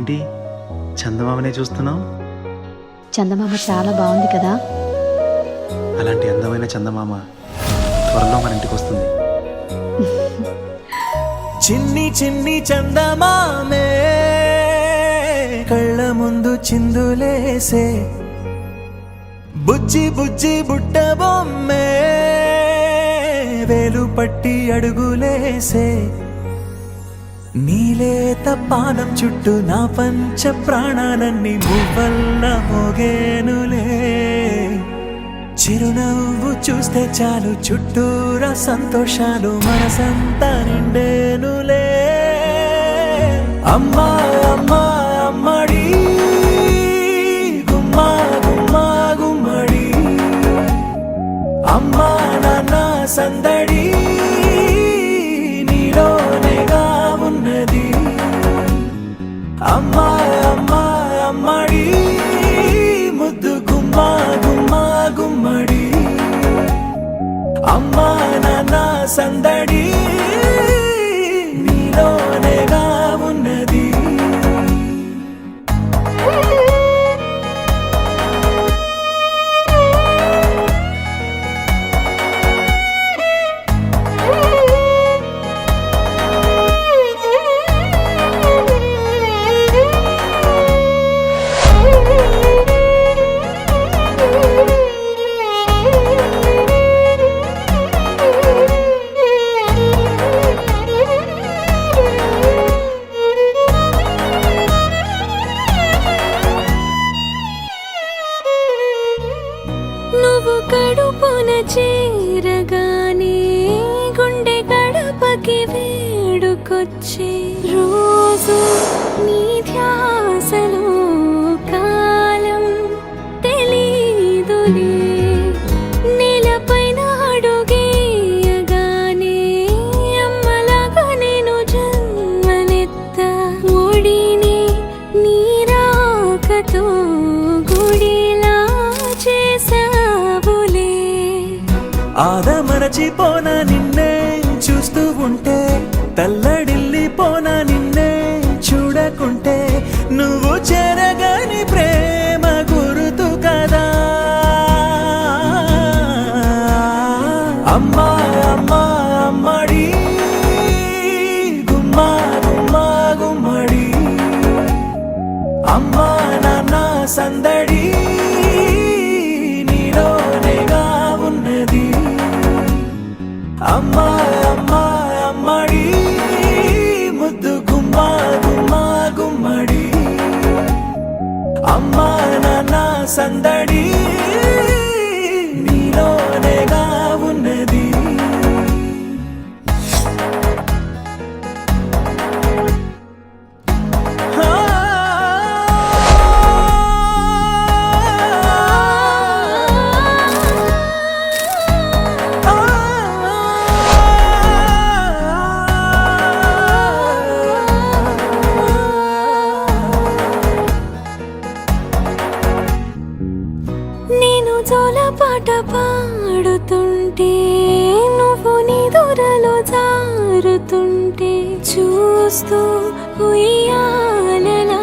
ఏంటి చందమామనే చూస్తున్నావు? చందమామ చాలా బాగుంది కదా. అలాంటి అందమైన చందమామ త్వరలో మన ఇంటికి వస్తుంది. చిన్ని చిన్ని చందమామే కళ్ళ ముందు చిందులేసే, బుజ్జి బుజ్జి బుట్ట బొమ్మే వేలు పట్టి అడుగులేసే, నీలేత పానం చుట్టూ నా పంచ ప్రాణాలన్నీ మువ్వల్ల మోగేనులే. చిరునవ్వు చూస్తే చాలు చుట్టూరా సంతోషాలు మనసంతా నిండేనులే. అమ్మా అమ్మా అమ్మడి గుమ్మా గుమ్మా గుమ్మడి, అమ్మా నాన్న సందడి నీలోనేగా ఉన్నది. అమ్మా అమ్మా అమ్మడి ముద్దు గుమ్మా గుమ్మా గుమ్మడి, అమ్మా నాన్న సందడి నీలోనేగా ఉన్నది. నువ్వు కడుపున చేరగానే గుండె గడపకి వేడుకొచ్చే రోజు, నీ ధ్యాసలో కాలం తెలీదులే. నేలపైన అడుగేయగానే అమ్మలాగా నేను జన్మనెత్త, ఒడిని నీ రాకతో గుడిలా చేసావులే. ఆదమరచిపోనా నిన్నే చూస్తూ ఉంటే, తల్లడిల్లిపోనా నిన్నే చూడకుంటే, నువ్వు చెరగని ప్రేమ గురుతు కదా. అమ్మా అమ్మా అమ్మడి గుమ్మా గుమ్మా గుమ్మడి, అమ్మా నాన్న సందడి నీలోనేగా ఉన్నది. అమ్మా అమ్మా అమ్మడి ముద్దు గుమ్మా గుమ్మా గుమ్మడి, అమ్మా నాన్న సందడి నీలోనేగా ఉన్నది. నేను జోలపాట పాడుతుంటే, నువ్వు నీ దూరలో జారుతుంటే, చూస్తూ ఉయ్యాలలా